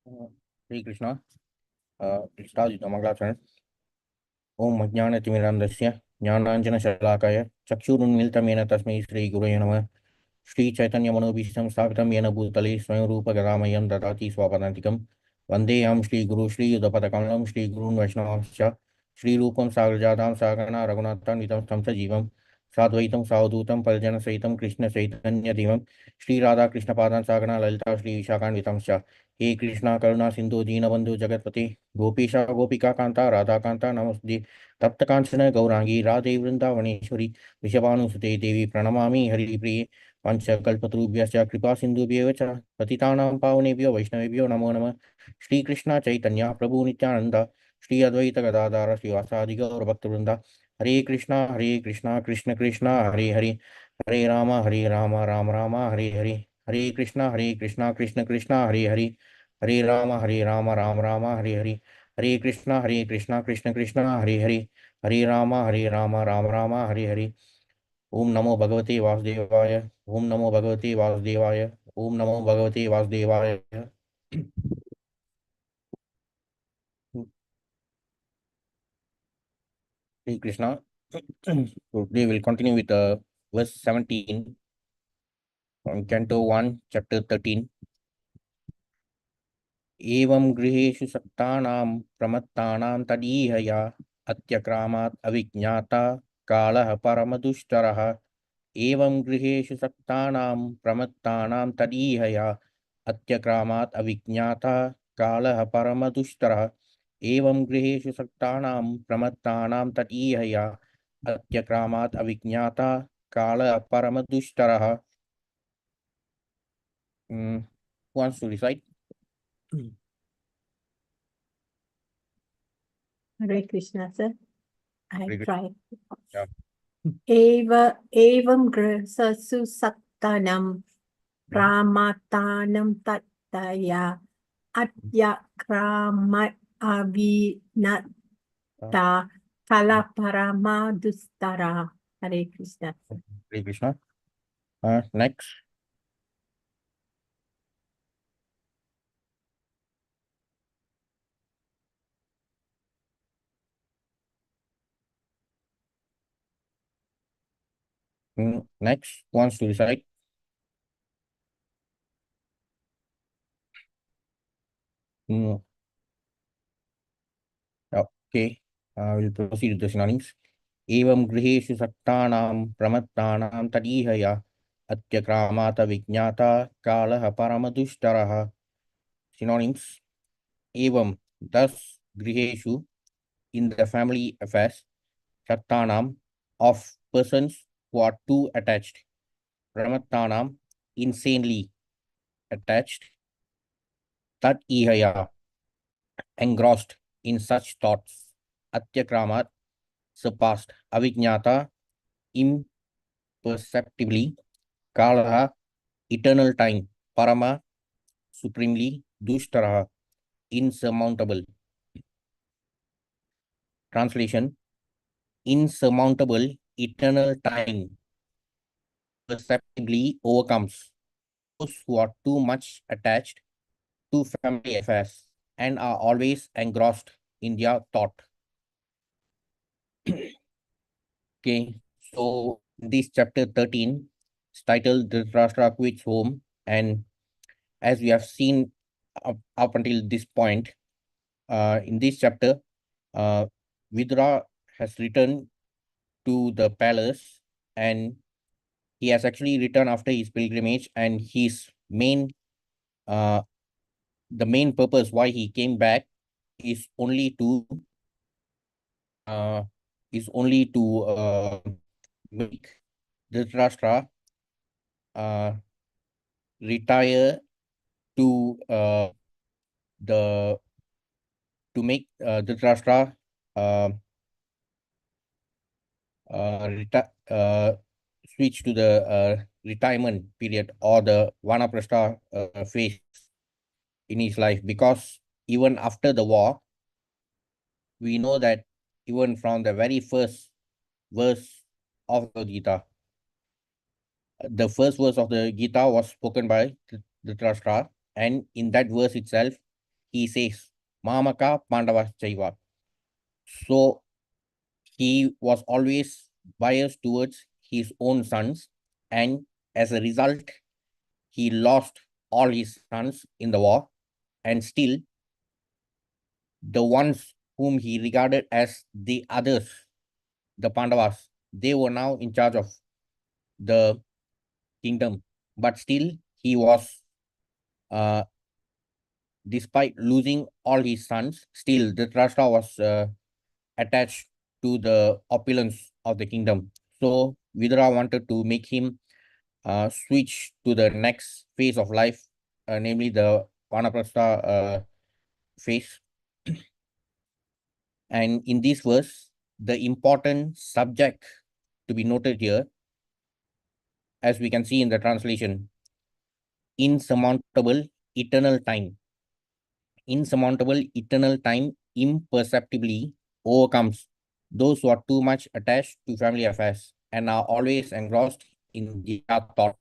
Hare Krishna. It starts with the Mangalacharan. Om Ajnanatimirandasya Jnananjana Chakshurunmiltam Yena Tasmai Shri Gurave Namah. Shri Chaitanya Manobhishtam Sthapitam Yena Bhutale Swayam Rupa Gadamayam Dadati Swapadantikam. Vandeham Shri Guru Shri Yudapadakamalam Shri Gurun Vaishnavamscha Shri Rupam Sagarjadam Sagana Raghunathan Vitam Tamsa Jivam Sadvaitam Savadhutam Paljana Saitam Krishna Chaitanya Divam Shri Radha Krishna Padan Sagana Lalita Shri Vishakan Vitamscha हे कृष्णा करुणा सिंधु दीनबंधु जगतपति गोपीशा गोपिका कांता राधा कांता नमस्ते तप्त कांचन गौरांगी राधे वृंदावनेश्वरी वृषभानुसुते देवी प्रणमामि हरिप्रिये पंचकल्पतरुभ्यश्च कृपा सिन्धुभ्येव च पतितानां पावनेभ्यो वैष्णवेभ्यो नमो नमः श्रीकृष्ण चैतन्य प्रभु नित्यानंद श्री अद्वैत गदाधर श्रीवासादि गौरभक्तवृंदा हरे कृष्णा कृष्ण कृष्ण हरे हरे हरे राम राम राम हरे हरे हरे कृष्णा कृष्ण कृष्ण हरे हरे हरे राम राम राम हरे हरे हरे कृष्णा कृष्ण कृष्ण हरे हरे हरे राम राम राम हरे हरे ओम नमो भगवते वासुदेवाय ओम नमो भगवते वासुदेवाय ओम नमो भगवते वासुदेवाय Hare Krishna. So today we'll continue with verse 17 from Canto 1, chapter 13. एवं गृहेषु सक्तानां प्रमत्तानां तदीहया अत्यक्रामात् अविज्ञाता कालः परमदुष्टरः एवं गृहेषु सक्तानां प्रमत्तानां तदीहया अत्यक्रामात् अविज्ञाता कालः परमदुष्टरः एवं गृहेषु सक्तानां प्रमत्तानां तदीहया अत्यक्रामात् अविज्ञाता कालः परमदुष्टरः. Who wants to recite? Hare Krishna, sir. I try. Yeah. Evam grasasu sattanam pramatanam tattaya atya kramat avinata kalaparama dustara. Hare Krishna. Hare Krishna. Next. Next, wants to recite? Okay, we'll proceed with the synonyms. Evam griheshu saktanam pramattanam tadihaya atyakramata vijnata kalaha paramadushtaraha. Synonyms. Evam, thus griheshu, in the family affairs, saktanam, of persons who are too attached, pramattanam, insanely attached, tat ihaya, engrossed in such thoughts, atyakramat, surpassed, avijnata, imperceptibly, kalaha, eternal time, parama, supremely, dushtaraha, insurmountable. Translation: insurmountable, eternal time, perceptibly overcomes those who are too much attached to family affairs and are always engrossed in their thought. Okay, so this chapter 13 is titled Dhritarashtra Quits Home, and as we have seen up until this point, in this chapter, Vidura has returned to the palace, and he has actually returned after his pilgrimage, and his main, the main purpose why he came back is only to uh, make Dhritarashtra retire to the to make Dhritarashtra switch to the retirement period or the Vanaprastha phase in his life, because even after the war, we know that even from the very first verse of the Gita, the first verse of the Gita was spoken by Dhritarashtra, and in that verse itself, he says, Mamaka Pandava Chaiva. So he was always biased towards his own sons, and as a result, he lost all his sons in the war, and still the ones whom he regarded as the others, the Pandavas, they were now in charge of the kingdom. But still, he was, uh, despite losing all his sons, still Dhritarashtra was attached to the opulence of the kingdom. So Vidura wanted to make him switch to the next phase of life, namely the Vanaprastha phase. And in this verse, the important subject to be noted here, as we can see in the translation, insurmountable eternal time. Insurmountable eternal time imperceptibly overcomes those who are too much attached to family affairs and are always engrossed in their thought.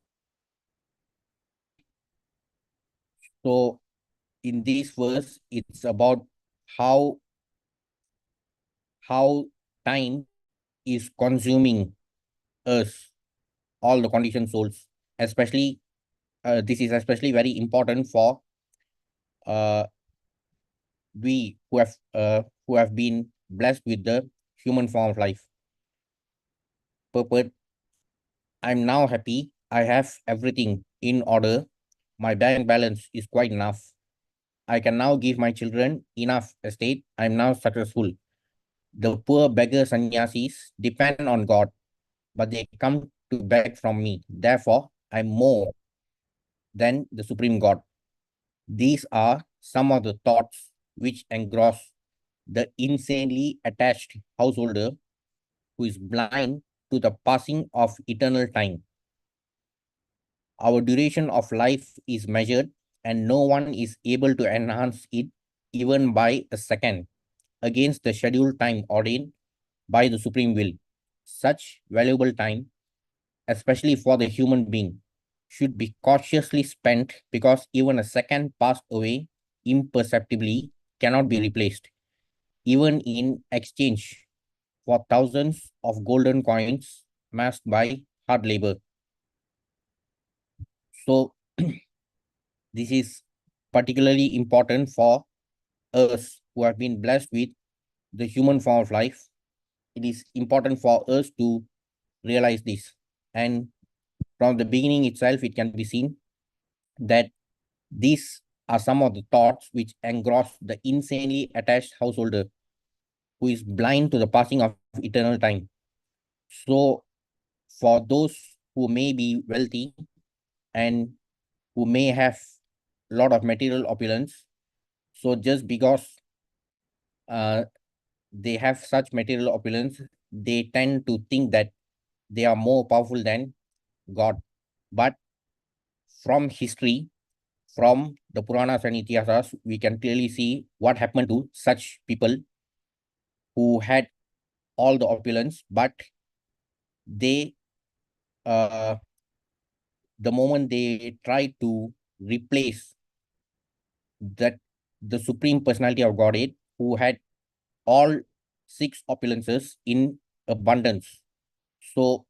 So in this verse, it's about how how time is consuming us, all the conditioned souls. Especially, this is especially very important for uh, we who have been blessed with the human form of life. Purport: I'm now happy. I have everything in order. My bank balance is quite enough. I can now give my children enough estate. I'm now successful. The poor beggar sannyasis depend on God, but they come to beg from me. Therefore, I'm more than the supreme God. These are some of the thoughts which engross the insanely attached householder who is blind to the passing of eternal time. Our duration of life is measured, and no one is able to enhance it even by a second against the scheduled time ordained by the supreme will. Such valuable time, especially for the human being, should be cautiously spent because even a second passed away imperceptibly cannot be replaced, even in exchange for thousands of golden coins amassed by hard labor. So, this is particularly important for us who have been blessed with the human form of life. It is important for us to realize this. And from the beginning itself, it can be seen that these are some of the thoughts which engross the insanely attached householder who is blind to the passing of eternal time. So, for those who may be wealthy and who may have a lot of material opulence, so just because uh, they have such material opulence, they tend to think that they are more powerful than God. But from history, from the Puranas and Itihasas, we can clearly see what happened to such people who had all the opulence, but they, uh, the moment they try to replace that the supreme personality of Godhead, who had all six opulences in abundance. So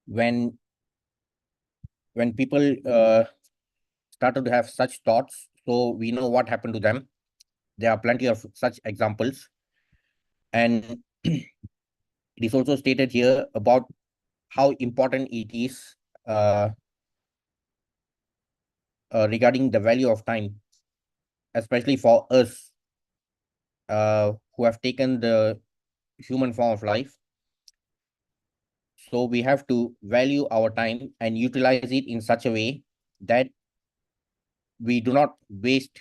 when people started to have such thoughts, so we know what happened to them. There are plenty of such examples, and it is also stated here about how important it is regarding the value of time, especially for us who have taken the human form of life. So we have to value our time and utilize it in such a way that we do not waste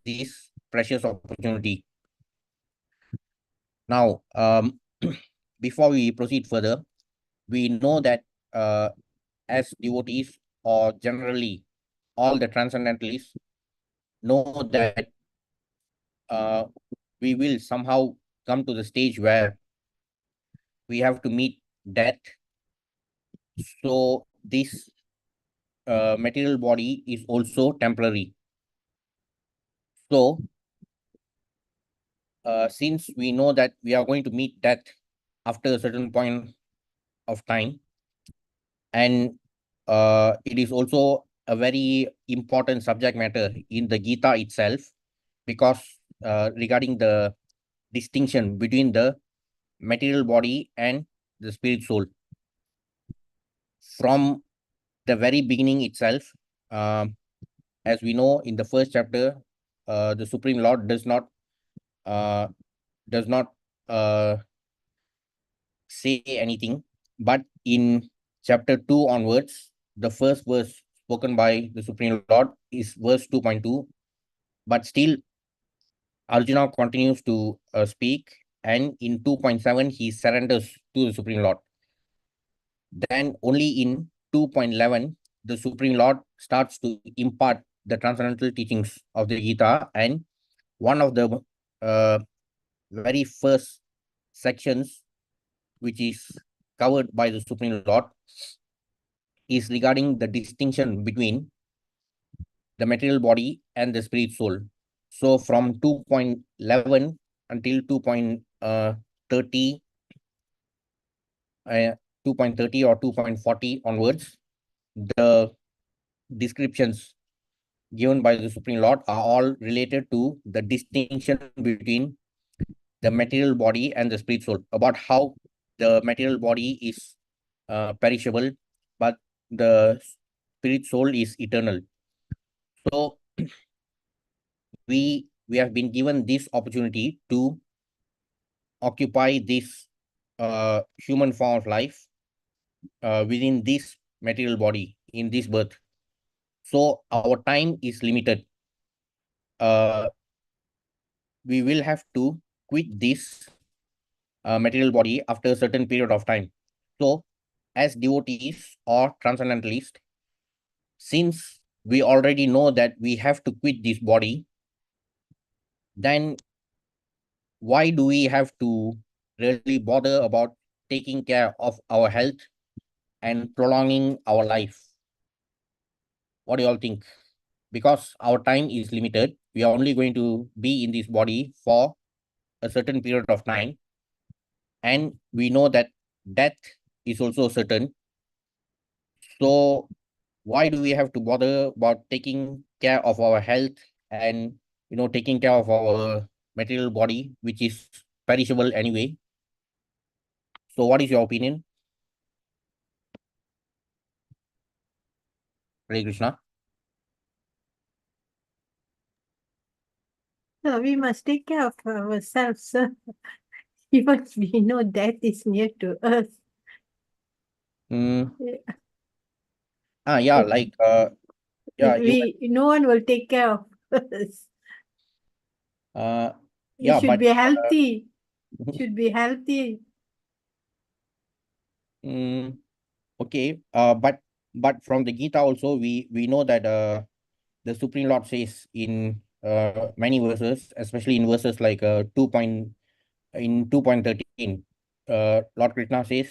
this precious opportunity. Now, before we proceed further, we know that as devotees or generally all the transcendentalists know that we will somehow come to the stage where we have to meet death. So this material body is also temporary. So, since we know that we are going to meet death after a certain point of time, and it is also a very important subject matter in the Gita itself, because regarding the distinction between the material body and the spirit soul. From the very beginning itself, um, as we know in the first chapter, the Supreme Lord uh, does not uh, say anything, but in chapter 2 onwards, the first verse spoken by the Supreme Lord is verse 2.2, but still Arjuna continues to speak, and in 2.7 he surrenders to the Supreme Lord. Then only in 2.11 the Supreme Lord starts to impart the transcendental teachings of the Gita, and one of the uh, very first sections which is covered by the Supreme Lord is regarding the distinction between the material body and the spirit soul. So from 2.11 until 2.30, 2.30 or 2.40 onwards, the descriptions given by the Supreme Lord are all related to the distinction between the material body and the spirit soul, about how the material body is perishable, but the spirit soul is eternal. So we have been given this opportunity to occupy this human form of life within this material body in this birth. So our time is limited. We will have to quit this material body after a certain period of time. So, as devotees or transcendentalists, since we already know that we have to quit this body, then why do we have to really bother about taking care of our health and prolonging our life? What do you all think? Because our time is limited, we are only going to be in this body for a certain period of time, and we know that death is also certain. So why do we have to bother about taking care of our health and taking care of our material body, which is perishable anyway? So what is your opinion? Hare Krishna. So we must take care of ourselves, sir. Even we know death is near to us. mm, Yeah. yeah, like yeah, you No one will take care of us. You yeah, should but be healthy. Should be healthy. mm, okay, but from the Gita also we know that the Supreme Lord says in many verses, especially in verses like 2.13, Lord Krishna says,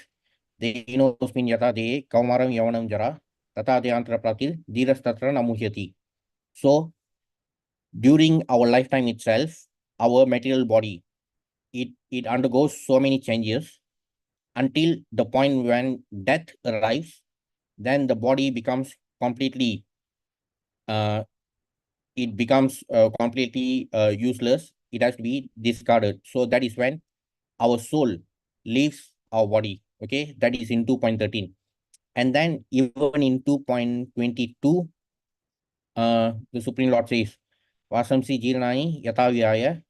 Dehinosmin yata de kaumaram yavanam jara, tata deyantra pratil, dhiras tatra namuhyati. So, during our lifetime itself, our material body, it undergoes so many changes until the point when death arrives, then the body becomes completely, uh, it becomes completely useless. It has to be discarded. So that is when our soul leaves our body. Okay, that is in 2.13. And then even in 2.22, the Supreme Lord says, Vasamsi jirnani yatavyaya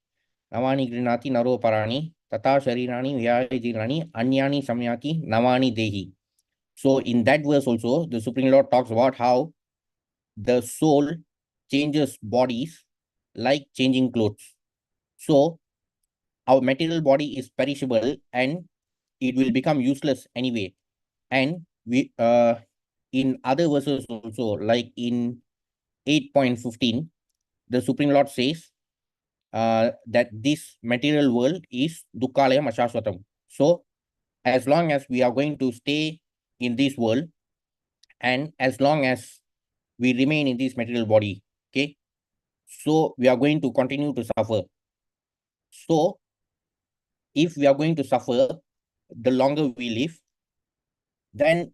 navani grinati naro parani tata sharirani vyaya jirnani anyani samyati navani dehi. So in that verse also, the Supreme Lord talks about how the soul changes bodies like changing clothes. So our material body is perishable and it will become useless anyway. And we in other verses also, like in 8.15, the Supreme Lord says that this material world is dukkalayam ashashvatam. So as long as we are going to stay in this world, and as long as we remain in this material body, okay, So we are going to continue to suffer. So if we are going to suffer, the longer we live, then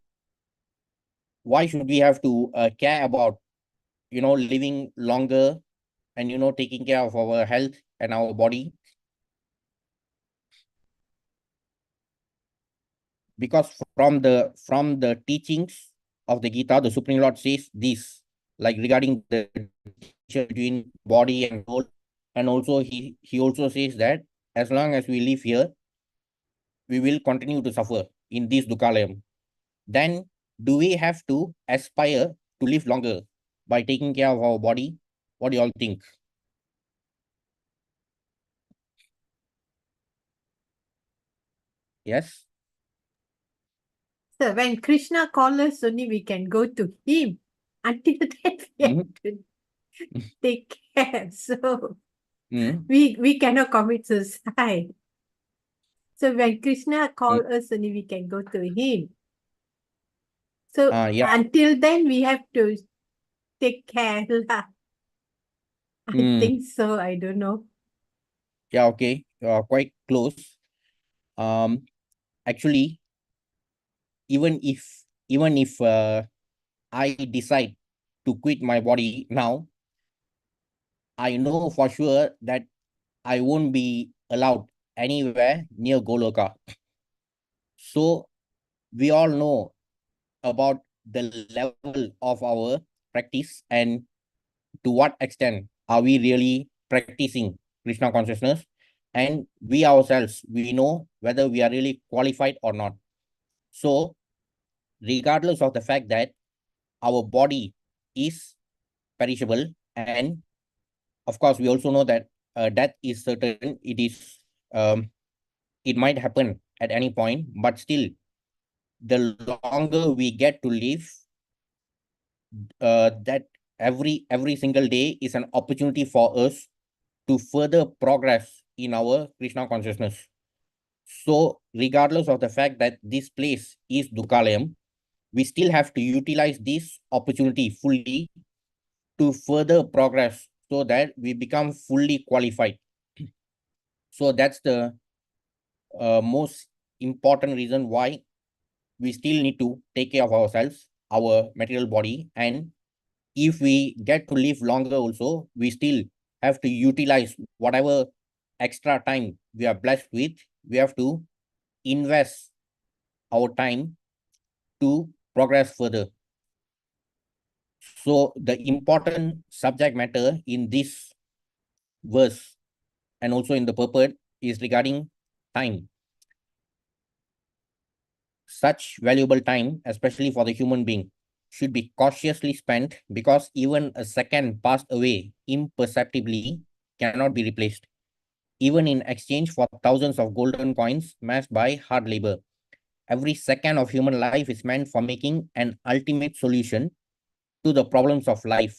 why should we have to care about, living longer and, taking care of our health and our body? Because from the teachings of the Gita, the Supreme Lord says this, like regarding the differential between body and soul, and also he also says that as long as we live here, we will continue to suffer in this Dukalayam. Then do we have to aspire to live longer by taking care of our body? What do you all think? Yes. So when Krishna calls us, only we can go to him. Until then, we have Mm-hmm. to take care. So Mm-hmm. we cannot commit suicide. So when Krishna Mm-hmm. calls us, only we can go to him. So Yeah. until then, we have to take care lah. I Mm. think so. I don't know. Yeah. Okay. Quite close. Actually, even if I decide to quit my body now, I know for sure that I won't be allowed anywhere near Goloka. So we all know about the level of our practice and to what extent are we really practicing Krishna consciousness, and we ourselves, we know whether we are really qualified or not. So regardless of the fact that our body is perishable, and of course we also know that death is certain, um, it might happen at any point, but still the longer we get to live, that every single day is an opportunity for us to further progress in our Krishna consciousness. So regardless of the fact that this place is Dukalayam, we still have to utilize this opportunity fully to further progress so that we become fully qualified. So that's the most important reason why we still need to take care of ourselves, our material body, and if we get to live longer also, we still have to utilize whatever extra time we are blessed with. We have to invest our time to progress further. So the important subject matter in this verse and also in the purport is regarding time. Such valuable time, especially for the human being, should be cautiously spent because even a second passed away imperceptibly cannot be replaced, even in exchange for thousands of golden coins amassed by hard labor. Every second of human life is meant for making an ultimate solution to the problems of life.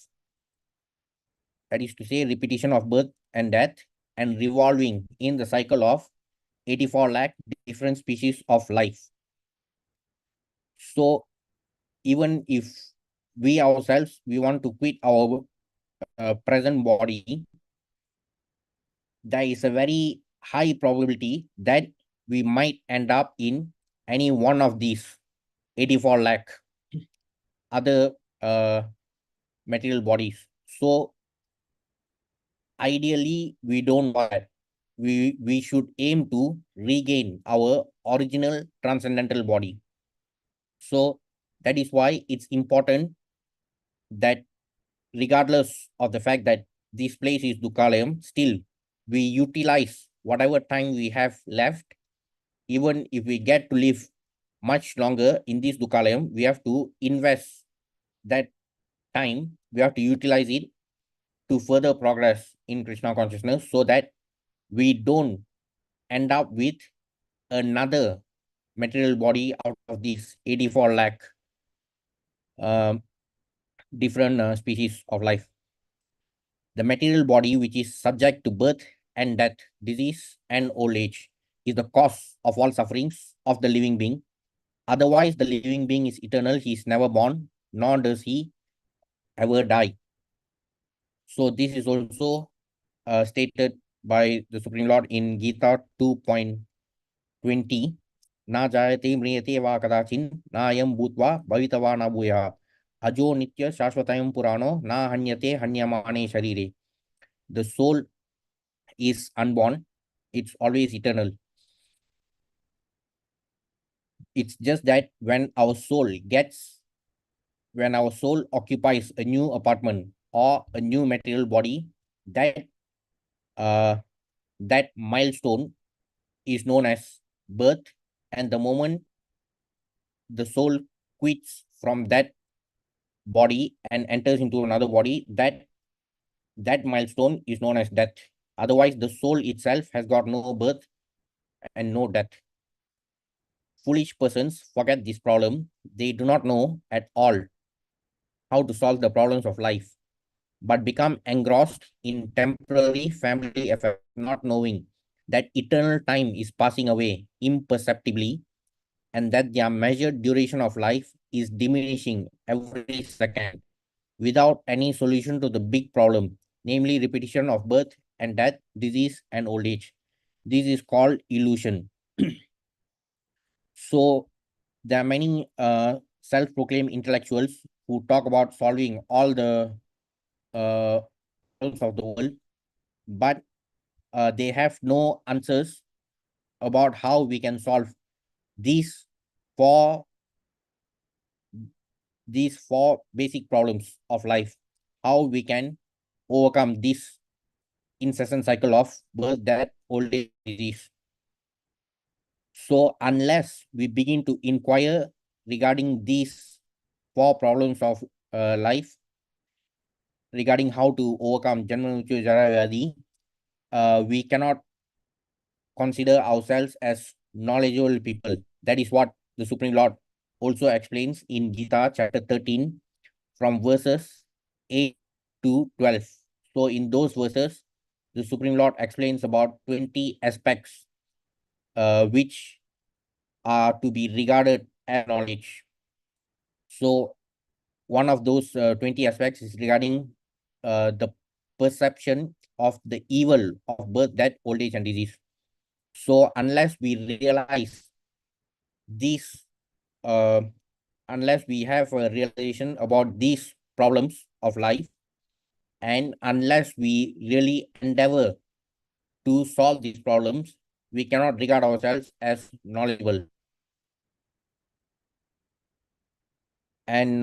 That is to say, repetition of birth and death and revolving in the cycle of 84 lakh different species of life. So even if we ourselves, we want to quit our present body, there is a very high probability that we might end up in any one of these 84 lakh other material bodies. So ideally, we don't want that. We should aim to regain our original transcendental body. So that is why it's important that regardless of the fact that this place is Dukalayam, still we utilize whatever time we have left. Even if we get to live much longer in this Dukalayam, we have to invest that time, we have to utilize it to further progress in Krishna consciousness so that we don't end up with another material body out of these 84 lakh um, different species of life. The material body, which is subject to birth and death, disease and old age, is the cause of all sufferings of the living being. Otherwise, the living being is eternal. He is never born, nor does he ever die. So this is also stated by the Supreme Lord in Gita 2.20. Na jayate mriyate va kadachin na ayam bhutva bhavitava na bhuya ajo nitya shashvatayam purano na hanyate hanyamane sharire. The soul is unborn, it's always eternal. It's just that when our soul occupies a new apartment or a new material body, that uh, that milestone is known as birth, and the moment the soul quits from that body and enters into another body, that milestone is known as death. Otherwise, the soul itself has got no birth and no death. Foolish persons forget this problem. They do not know at all how to solve the problems of life, but become engrossed in temporary family affairs, not knowing that eternal time is passing away imperceptibly and that their measured duration of life is diminishing every second without any solution to the big problem, namely repetition of birth and death, disease, and old age. This is called illusion. So there are many self-proclaimed intellectuals who talk about solving all the uh, problems of the world, but they have no answers about how we can solve these four these four basic problems of life, how we can overcome this incessant cycle of birth, death, old age, disease. So unless we begin to inquire regarding these four problems of life, regarding how to overcome Janma Mrityu Jara Vyadhi, we cannot consider ourselves as knowledgeable people. That is what the Supreme Lord also explains in Gita chapter 13 from verses 8 to 12. So in those verses, the Supreme Lord explains about 20 aspects which are to be regarded as knowledge. So one of those 20 aspects is regarding the perception of the evil of birth, death, old age, and disease. So unless we realize these, uh, unless we have a realization about these problems of life, and unless we really endeavor to solve these problems, we cannot regard ourselves as knowledgeable. And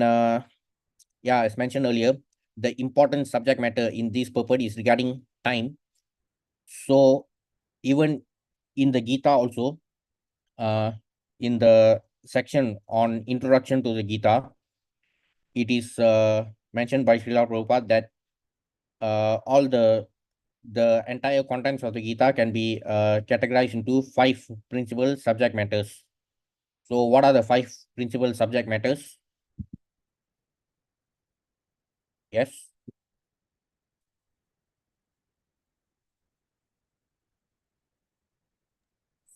yeah, as mentioned earlier, the important subject matter in this purport is regarding time. So even in the Gita also, in the section on introduction to the Gita, it is mentioned by Srila Prabhupada that all the entire contents of the Gita can be categorized into 5 principal subject matters. So what are the 5 principal subject matters? Yes.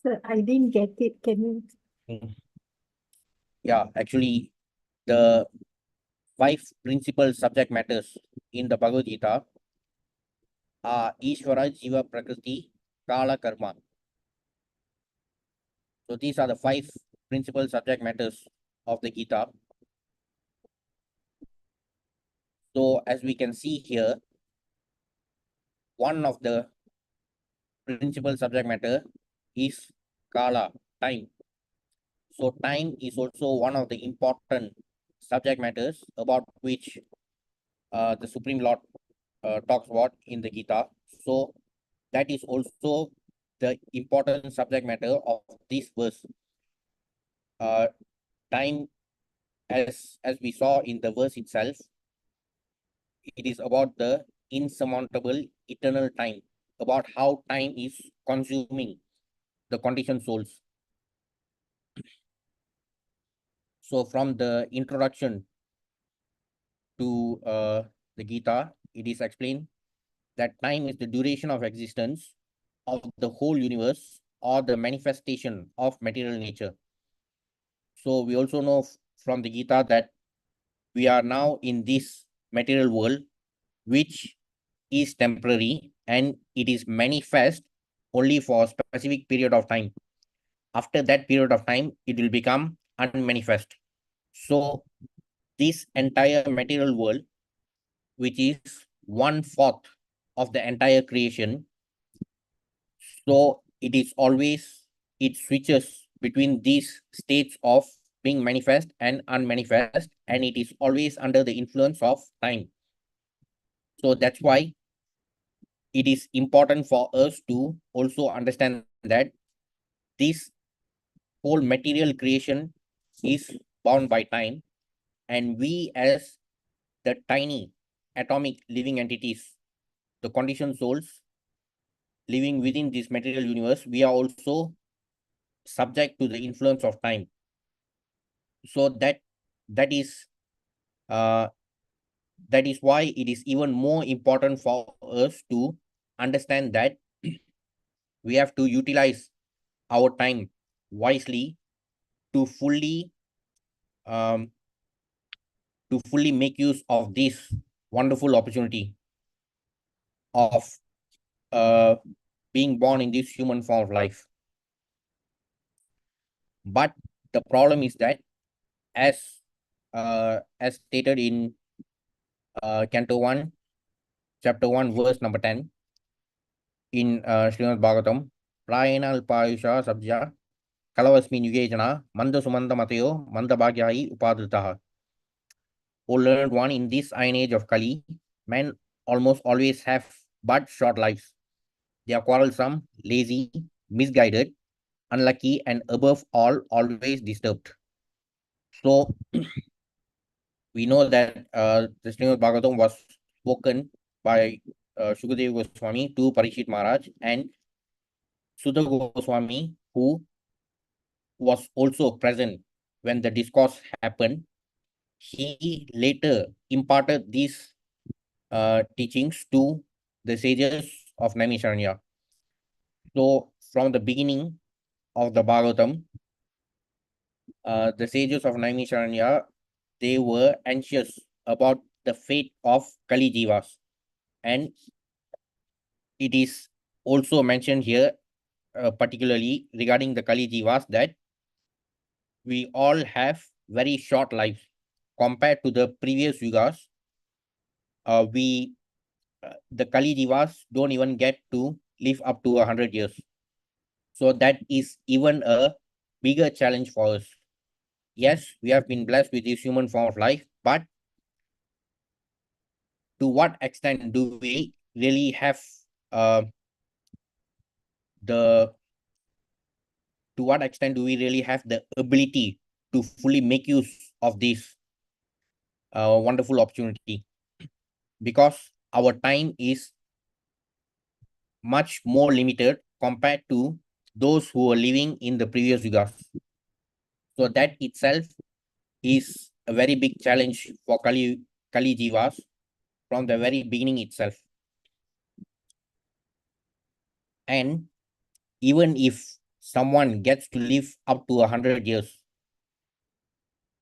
So I didn't get it. Can you? Yeah, actually, the 5 principal subject matters in the Bhagavad Gita are Ishvara, Jiva, Prakriti, Kala, Karma. So these are the 5 principal subject matters of the Gita. So as we can see here, one of the principal subject matter is Kala, time. So time is also one of the important subject matters about which the Supreme Lord talks about in the Gita. So that is also the important subject matter of this verse. Time, as we saw in the verse itself, it is about the insurmountable eternal time, about how time is consuming the conditioned souls. So from the introduction to the Gita, it is explained that time is the duration of existence of the whole universe or the manifestation of material nature. So we also know from the Gita that we are now in this material world, which is temporary and it is manifest only for a specific period of time. After that period of time, it will become unmanifest. So this entire material world, which is 1/4 of the entire creation, so it is always, it switches between these states of being manifest and unmanifest, and it is always under the influence of time. So that's why it is important for us to also understand that this whole material creation is bound by time, and we as the tiny atomic living entities, the conditioned souls living within this material universe, we are also subject to the influence of time. So that is uh, that is why it is even more important for us to understand that we have to utilize our time wisely to um, fully make use of this wonderful opportunity of uh, being born in this human form of life. But the problem is that, as stated in Canto 1, chapter 1, verse number 10 in Srimad Bhagavatam, Prayena Alpayusha Sabja Kalavasmin Yugejana Manda Sumanda Mateo Manda Bhagyai Upadritaha. O learned one, in this iron age of Kali, men almost always have but short lives. They are quarrelsome, lazy, misguided, unlucky, and above all, always disturbed. So we know that the Srimad Bhagavatam was spoken by Shukadeva Goswami to Parikshit Maharaj, and Sudha Goswami, who was also present when the discourse happened, he later imparted these teachings to the sages of Naimisharanya. So from the beginning of the Bhagavatam, the sages of Naimisharanya, they were anxious about the fate of Kali Jivas. And it is also mentioned here, particularly regarding the Kali Jivas, that we all have very short lives compared to the previous yugas. We the Kali Jivas don't even get to live up to 100 years. So that is even a bigger challenge for us. Yes, we have been blessed with this human form of life, but to what extent do we really have uh, the to what extent do we really have the ability to fully make use of this wonderful opportunity? Because our time is much more limited compared to those who were living in the previous yugas. So that itself is a very big challenge for Kali Jivas from the very beginning itself. And even if someone gets to live up to 100 years,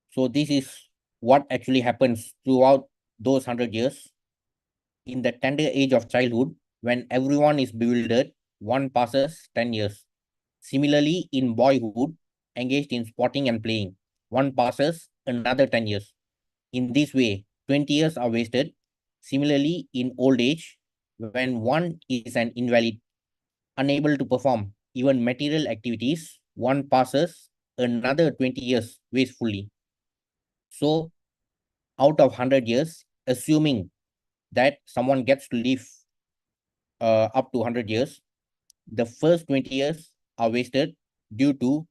so this is what actually happens throughout those 100 years. In the tender age of childhood, when everyone is bewildered, one passes 10 years. Similarly, in boyhood, engaged in sporting and playing, one passes another 10 years. In this way, 20 years are wasted. Similarly, in old age, when one is an invalid, unable to perform even material activities, one passes another 20 years wastefully. So, out of 100 years, assuming that someone gets to live up to 100 years, the first 20 years are wasted due to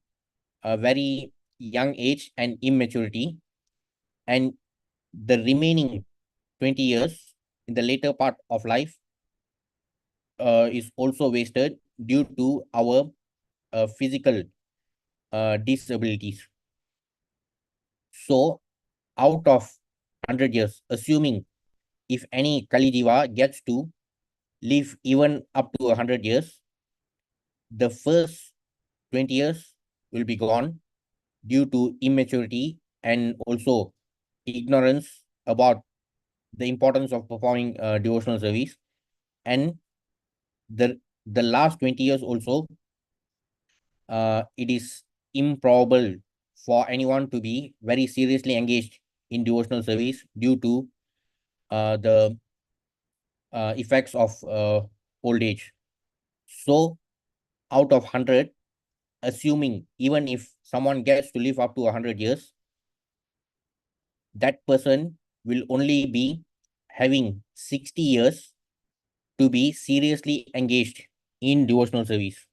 a very young age and immaturity, and the remaining 20 years in the later part of life is also wasted due to our physical disabilities. So, out of 100 years, assuming if any Kali Jiva gets to live even up to 100 years, the first 20 years will be gone due to immaturity and also ignorance about the importance of performing devotional service. And the last 20 years also, it is improbable for anyone to be very seriously engaged in devotional service due to the effects of old age. So, out of 100, assuming even if someone gets to live up to 100 years, that person will only be having 60 years to be seriously engaged in devotional service.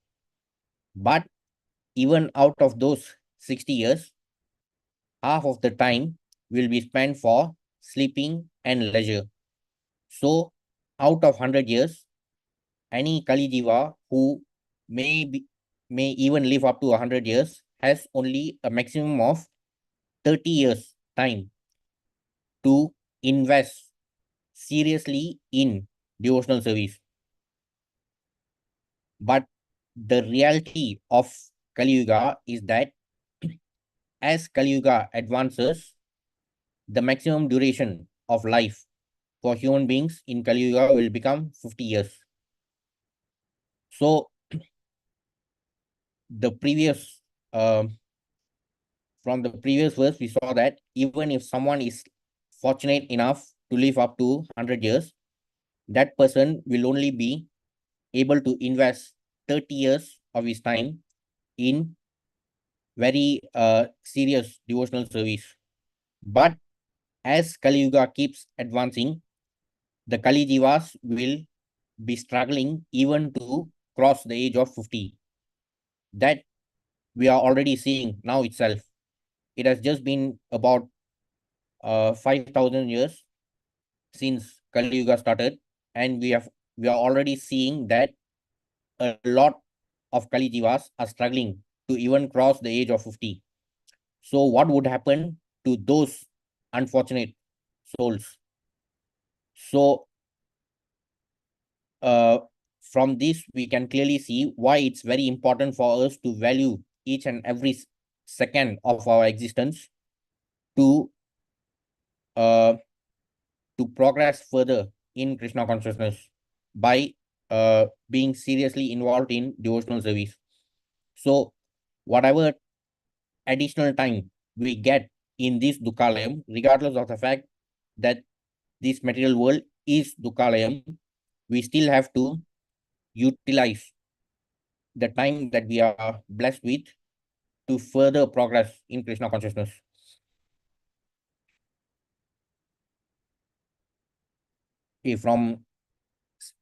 But even out of those 60 years, half of the time will be spent for sleeping and leisure. So, out of 100 years, any Kali Jiva who may be, may even live up to 100 years has only a maximum of 30 years time to invest seriously in devotional service. But the reality of Kali Yuga is that as Kali Yuga advances, the maximum duration of life for human beings in Kali Yuga will become 50 years. So the previous from the previous verse, we saw that even if someone is fortunate enough to live up to 100 years, that person will only be able to invest 30 years of his time in very serious devotional service. But as Kali Yuga keeps advancing, the Kali Jivas will be struggling even to cross the age of 50. That we are already seeing now itself. It has just been about 5,000 years since Kali Yuga started, and we are already seeing that a lot of Kali Jivas are struggling to even cross the age of 50. So, what would happen to those unfortunate souls? So, uh, from this, we can clearly see why it's very important for us to value each and every second of our existence to uh, to progress further in Krishna consciousness by being seriously involved in devotional service. So, whatever additional time we get in this Dukkalayam, regardless of the fact that this material world is Dukkalayam, we still have to utilize the time that we are blessed with to further progress in Krishna consciousness. Okay, from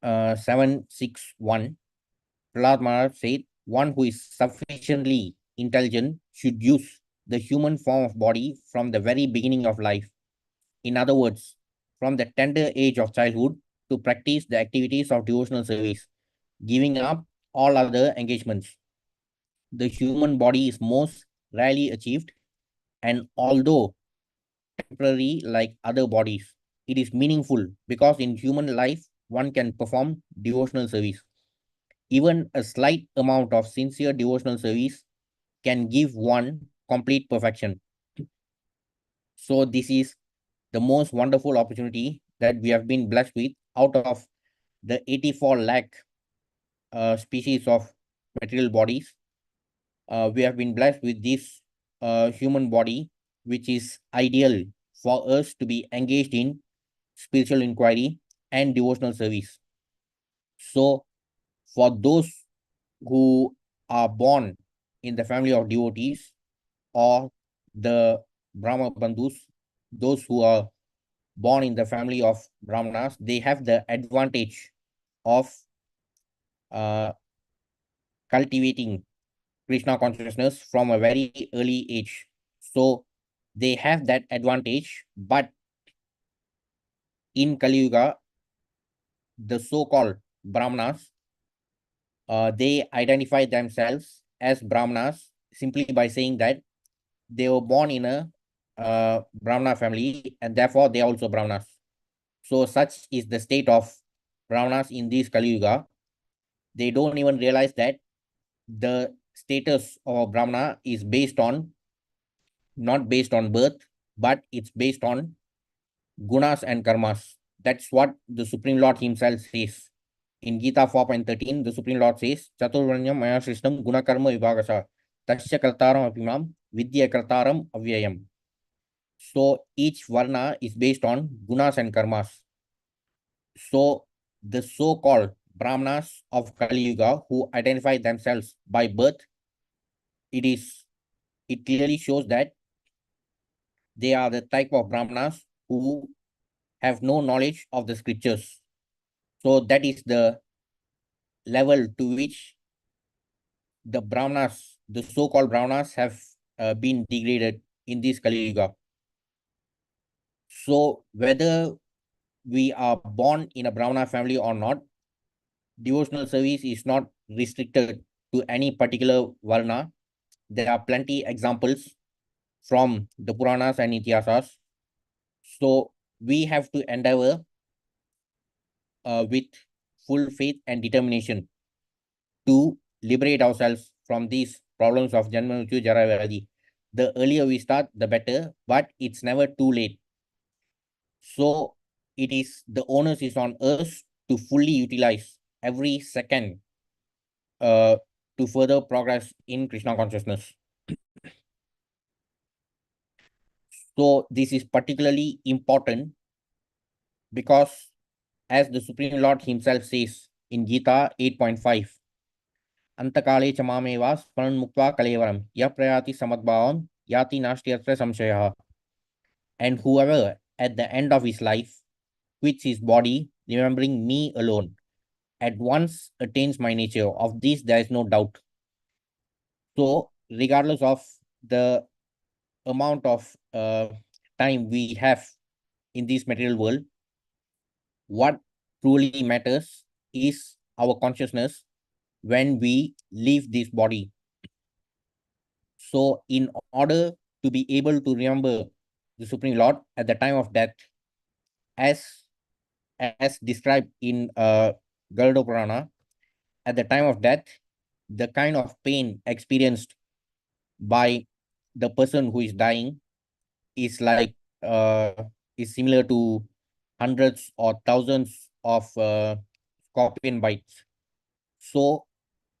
761, Prahlad Maharaj said, one who is sufficiently intelligent should use the human form of body from the very beginning of life. In other words, from the tender age of childhood to practice the activities of devotional service, giving up all other engagements. The human body is most rarely achieved, and although temporary like other bodies, it is meaningful because in human life one can perform devotional service. Even a slight amount of sincere devotional service can give one complete perfection. So, this is the most wonderful opportunity that we have been blessed with out of the 84 lakh species of material bodies. We have been blessed with this human body, which is ideal for us to be engaged in spiritual inquiry and devotional service. So, for those who are born in the family of devotees or the Brahma Bandhus, those who are born in the family of Brahmanas, they have the advantage of uh, cultivating Krishna consciousness from a very early age. So they have that advantage, but in Kali Yuga, the so-called Brahmanas, they identify themselves as Brahmanas simply by saying that they were born in a Brahmana family and therefore they are also Brahmanas. So such is the state of Brahmanas in this Kali Yuga. They don't even realize that the status of Brahmana is based on not based on birth, but it's based on gunas and karmas. That's what the Supreme Lord himself says. In Gita 4.13, the Supreme Lord says, Chaturvanyam Maya Srishnam Gunakarma Vibhagasa Tasya Kartaram Apimam Vidya Kartaram Avyayam. So each varna is based on gunas and karmas. So the so-called Brahmanas of Kali Yuga who identify themselves by birth, it clearly shows that they are the type of Brahmanas who have no knowledge of the scriptures. So that is the level to which the Brahmanas, the so-called Brahmanas, have been degraded in this Kali Yuga. So whether we are born in a Brahmana family or not, devotional service is not restricted to any particular Varna. There are plenty examples from the Puranas and Itihasas. So we have to endeavor with full faith and determination to liberate ourselves from these problems of Janma Mrityu Jara Vyadhi. The earlier we start, the better, but it's never too late. So it is the onus is on us to fully utilize every second to further progress in Krishna consciousness. So this is particularly important because as the Supreme Lord himself says in Gita 8.5, Antakale chamameva sparan muktva kalevaram ya prayati samadbhavam yati nashtyatra samshayah. And whoever at the end of his life quits his body, remembering me alone, at once attains my nature. Of this there is no doubt. So regardless of the amount of time we have in this material world, what truly matters is our consciousness when we leave this body. So in order to be able to remember the Supreme Lord at the time of death, as described in Garuda Purana, at the time of death, the kind of pain experienced by the person who is dying is like is similar to hundreds or thousands of scorpion bites. So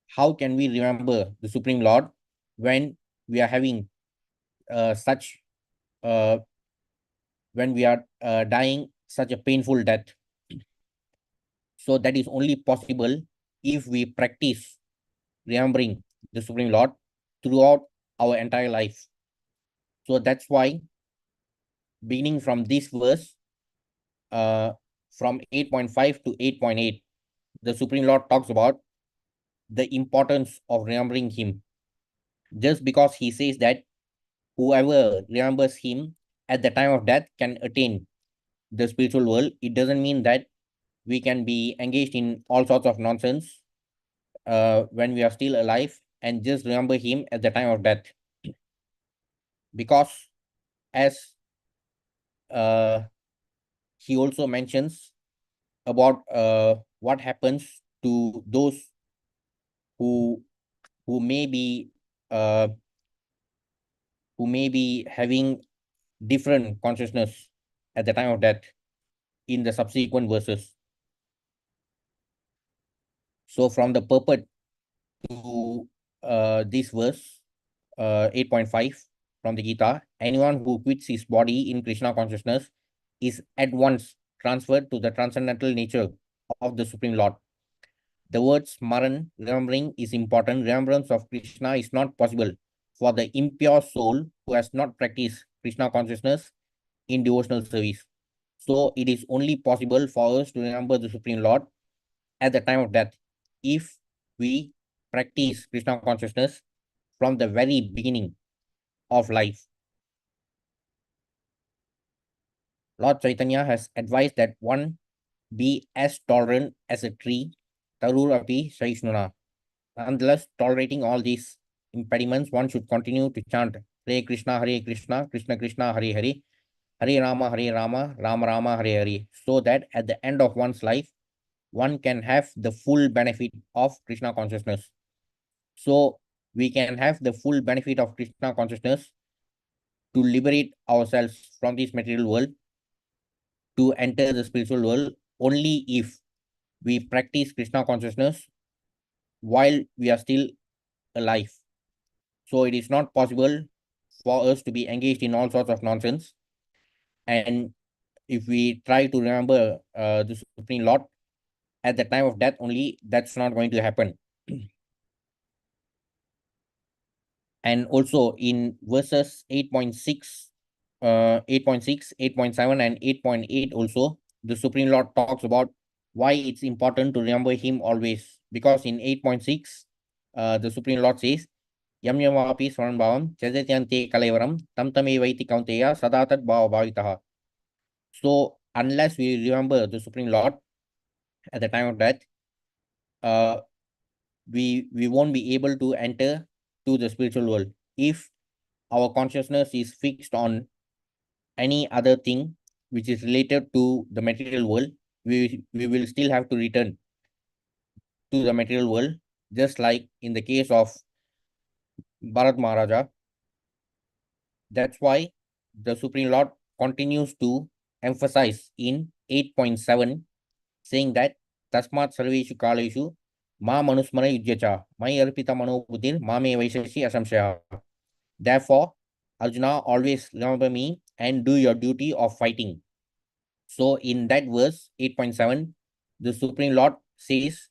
how can we remember the Supreme Lord when we are having such uh, when we are dying such a painful death? So that is only possible if we practice remembering the Supreme Lord throughout our entire life. So that's why beginning from this verse, from 8.5 to 8.8, the Supreme Lord talks about the importance of remembering him. Just because he says that whoever remembers him at the time of death can attain the spiritual world, it doesn't mean that we can be engaged in all sorts of nonsense when we are still alive and just remember him at the time of death. Because as he also mentions about what happens to those who who may be uh, who may be having different consciousness at the time of death in the subsequent verses. So from the purport to this verse 8.5 from the Gita, anyone who quits his body in Krishna consciousness is at once transferred to the transcendental nature of the Supreme Lord. The word smaran, remembering, is important. Remembrance of Krishna is not possible for the impure soul who has not practiced Krishna consciousness in devotional service. So it is only possible for us to remember the Supreme Lord at the time of death if we practice Krishna consciousness from the very beginning of life. Lord Chaitanya has advised that one be as tolerant as a tree, Tarur api Saishnuna. Nonetheless, tolerating all these impediments, one should continue to chant Hare Krishna, Krishna Krishna, Hare Hare, Hare Rama, Rama Rama, Hare Hare, so that at the end of one's life, one can have the full benefit of Krishna consciousness. So we can have the full benefit of Krishna consciousness to liberate ourselves from this material world to enter the spiritual world only if we practice Krishna consciousness while we are still alive. So it is not possible for us to be engaged in all sorts of nonsense. And if we try to remember the Supreme Lord at the time of death only, that's not going to happen. And also in verses 8.6, 8.6, 8.7, and 8.8 also, the Supreme Lord talks about why it's important to remember him always. Because in 8.6, the Supreme Lord says, Yam yamapi swaran bhavam chajatyante kalaivaram tam tame vaiti kaunteya sadatat bhava bhavitaha. So unless we remember the Supreme Lord at the time of death, uh, we won't be able to enter to the spiritual world. If our consciousness is fixed on any other thing which is related to the material world, we will still have to return to the material world, just like in the case of Bharat Maharaja. That's why the Supreme Lord continues to emphasize in 8.7, saying that Tasmat Sarveshu Kaleshu Ma Manusmara Yudhyacha Mai Arpita Mano Buddhir Mame Vaishashi Asamshaya. Therefore, Arjuna, always remember me and do your duty of fighting. So in that verse 8.7, the Supreme Lord says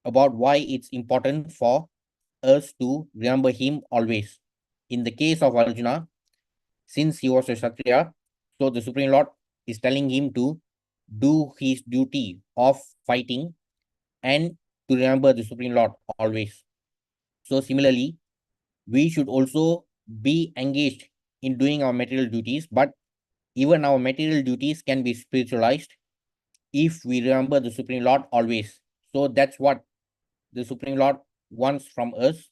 about why it's important for us to remember him always. In the case of Arjuna, since he was a Kshatriya, so the Supreme Lord is telling him to do his duty of fighting and to remember the Supreme Lord always. So similarly, we should also be engaged in doing our material duties, but even our material duties can be spiritualized if we remember the Supreme Lord always. So that's what the Supreme Lord wants from us,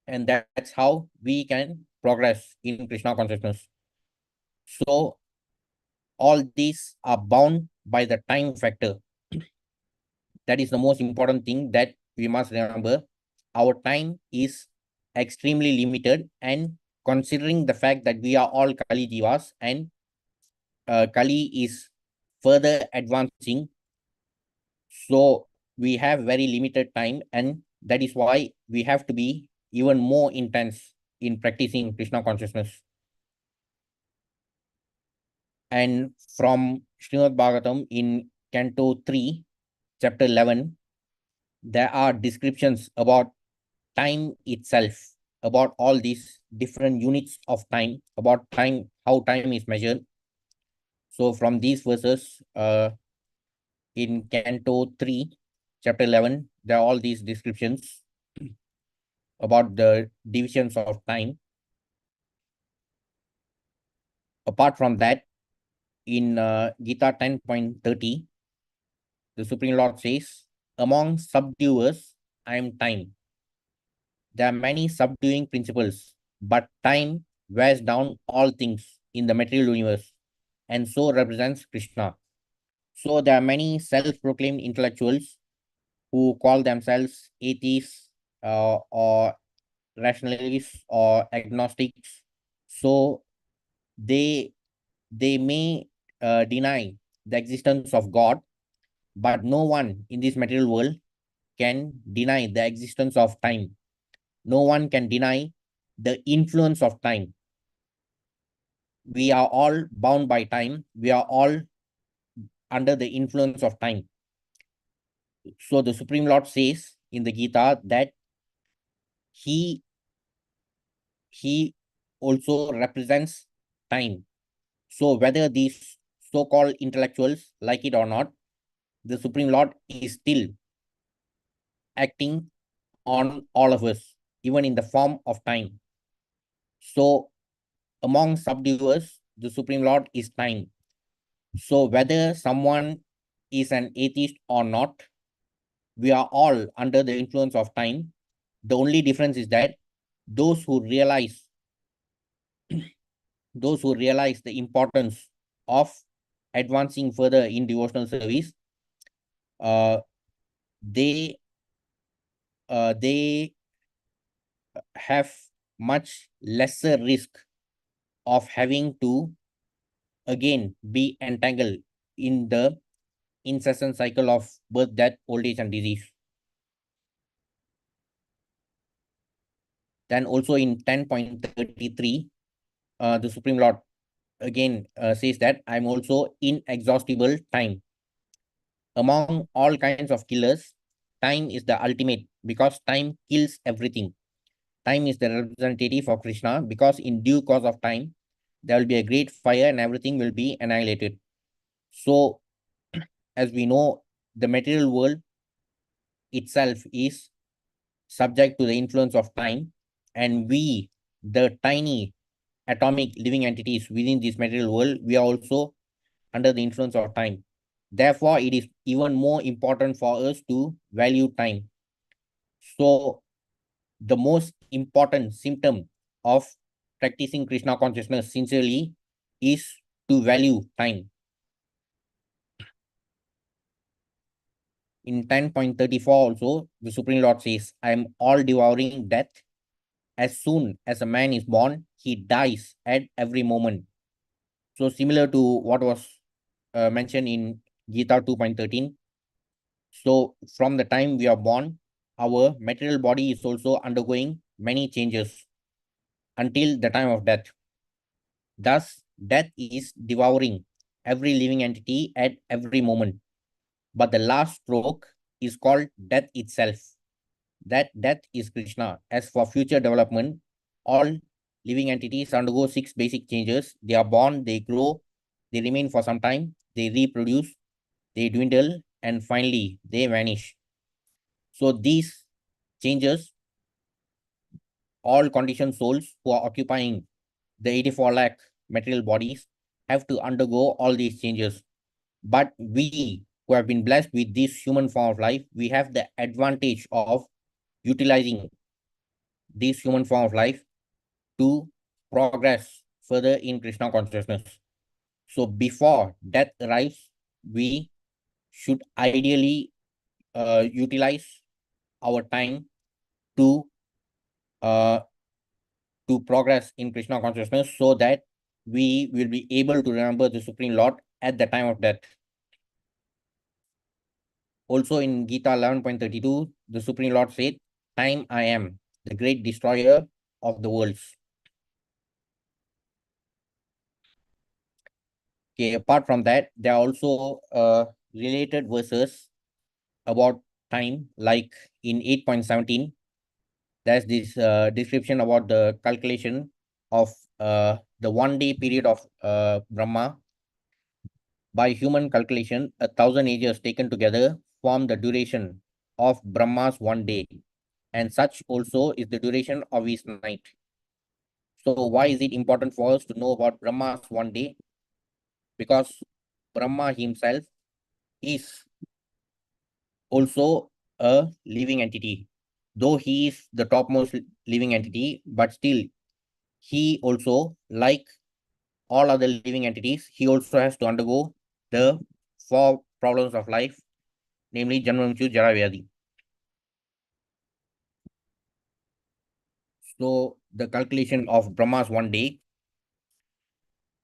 and that's how we can progress in Krishna consciousness. So all these are bound by the time factor. That is the most important thing that we must remember. Our time is extremely limited, and considering the fact that we are all Kali Jivas and Kali is further advancing, so we have very limited time, and that is why we have to be even more intense in practicing Krishna consciousness. And from Srimad Bhagavatam in Canto 3, Chapter 11, there are descriptions about time itself, about all these different units of time, about time, how time is measured. So from these verses, in Canto 3, Chapter 11, there are all these descriptions about the divisions of time. Apart from that, in Gita 10.30, the Supreme Lord says, among subduers, I am time. There are many subduing principles, but time wears down all things in the material universe and so represents Krishna. So there are many self-proclaimed intellectuals who call themselves atheists or rationalists or agnostics. So they they may deny the existence of God, but no one in this material world can deny the existence of time. No one can deny the influence of time. We are all bound by time. We are all under the influence of time. So the Supreme Lord says in the Gita that he he also represents time. So whether these so-called intellectuals like it or not, the Supreme Lord is still acting on all of us, even in the form of time. So among subduers, the Supreme Lord is time. So whether someone is an atheist or not, we are all under the influence of time. The only difference is that those who realize the importance of advancing further in devotional service, uh, they they have much lesser risk of having to again be entangled in the incessant cycle of birth, death, old age, and disease. Then also in 10.33, the Supreme Lord again says that I'm also inexhaustible time. Among all kinds of killers, time is the ultimate because time kills everything. Time is the representative of Krishna because in due course of time, there will be a great fire and everything will be annihilated. So, as we know, the material world itself is subject to the influence of time, and we, the tiny atomic living entities within this material world, we are also under the influence of time. Therefore, it is even more important for us to value time. So, the most important symptom of practicing Krishna consciousness sincerely is to value time. In 10.34 also, the Supreme Lord says, I am all devouring death. As soon as a man is born, he dies at every moment. So similar to what was mentioned in Gita 2.13. So from the time we are born, our material body is also undergoing many changes until the time of death. Thus, death is devouring every living entity at every moment. But the last stroke is called death itself. That death is Krishna. As for future development, all living entities undergo 6 basic changes. They are born, they grow, they remain for some time, they reproduce, they dwindle, and finally they vanish. So these changes, all conditioned souls who are occupying the 84 lakh material bodies have to undergo all these changes. But we who have been blessed with this human form of life, we have the advantage of utilizing this human form of life to progress further in Krishna consciousness. So before death arrives, we should ideally utilize our time to uh, to progress in Krishna consciousness so that we will be able to remember the Supreme Lord at the time of death. Also in Gita 11.32, the Supreme Lord said, time I am, the great destroyer of the worlds. Okay, apart from that, there are also related verses about time, like in 8.17, there's this description about the calculation of the 1 day period of Brahma. By human calculation, 1,000 ages taken together form the duration of Brahma's 1 day, and such also is the duration of his night. So why is it important for us to know about Brahma's 1 day? Because Brahma himself is also a living entity. Though he is the topmost living entity, but still he also, like all other living entities, he also has to undergo the 4 problems of life, namely Janma, Mrityu, Jara, Vyadhi. So the calculation of Brahma's 1 day,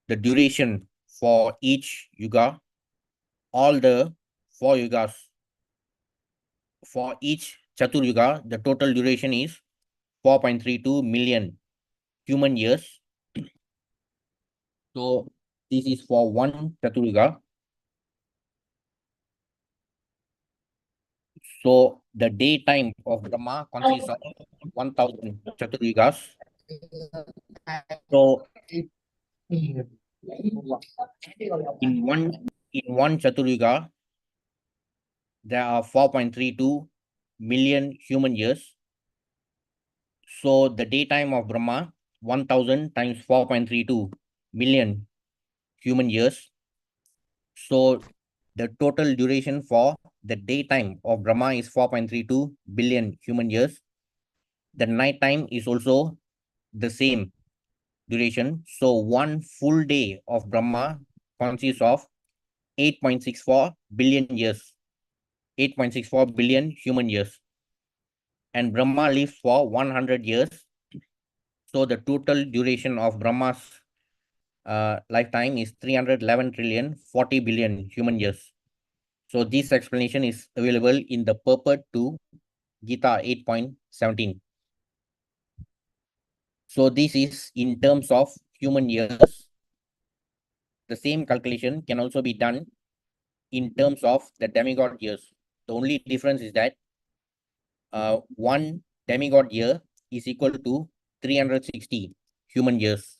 the duration for each yuga, all the 4 yugas, for each Chatur Yuga, the total duration is 4.32 million human years. So this is for one Chatur Yuga. So the daytime of Brahma consists of 1,000 Chatur Yugas. So in one Chatur Yuga, there are 4.32 million human years. So the daytime of Brahma, 1,000 times 4.32 million human years. So the total duration for the daytime of Brahma is 4.32 billion human years. The night time is also the same duration. So one full day of Brahma consists of 8.64 billion years, 8.64 billion human years. And Brahma lives for 100 years. So the total duration of Brahma's lifetime is 311 trillion 40 billion human years. So this explanation is available in the purport to Gita 8.17. So this is in terms of human years. The same calculation can also be done in terms of the demigod years. The only difference is that one demigod year is equal to 360 human years.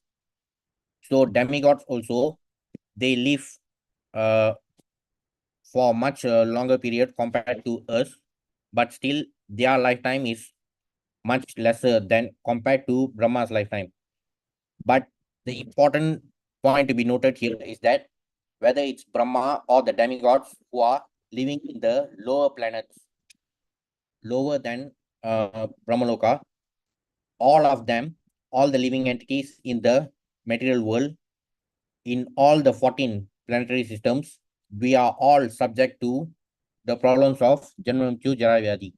So demigods also, they live uh, for much longer period compared to us, but still their lifetime is much lesser than compared to Brahma's lifetime. But the important point to be noted here is that whether it's Brahma or the demigods who are living in the lower planets, lower than Brahmaloka, all of them, all the living entities in the material world, in all the 14 planetary systems, we are all subject to the problems of Janma Mrityu Jara Vyadhi.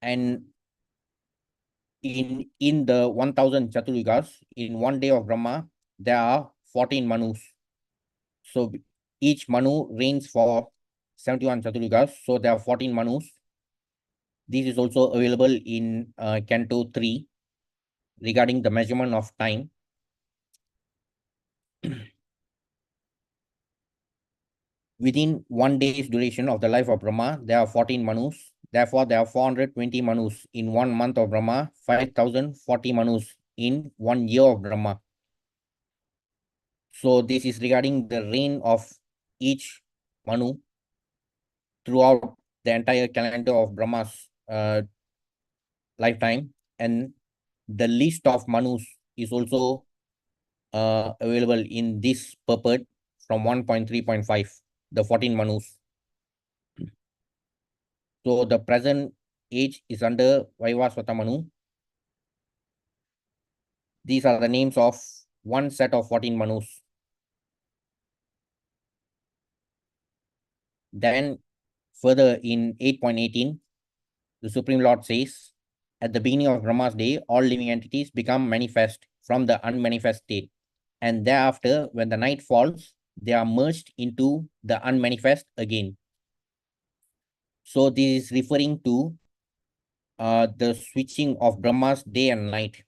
And in the 1000 Chaturyugas, in one day of Brahma, there are 14 Manus. So each Manu reigns for 71 Chaturyugas. So there are 14 Manus. This is also available in Canto 3 regarding the measurement of time. Within one day's duration of the life of Brahma, there are 14 Manus. Therefore, there are 420 Manus in 1 month of Brahma, 5040 Manus in 1 year of Brahma. So this is regarding the reign of each Manu throughout the entire calendar of Brahma's lifetime. And the list of Manus is also available in this purport from 1.3.5, the 14 Manus. So the present age is under Vaivasvata Manu. These are the names of one set of 14 Manus. Then further in 8.18, the Supreme Lord says, at the beginning of Brahma's day, all living entities become manifest from the unmanifest state. And thereafter, when the night falls, they are merged into the unmanifest again. So this is referring to the switching of Brahma's day and night.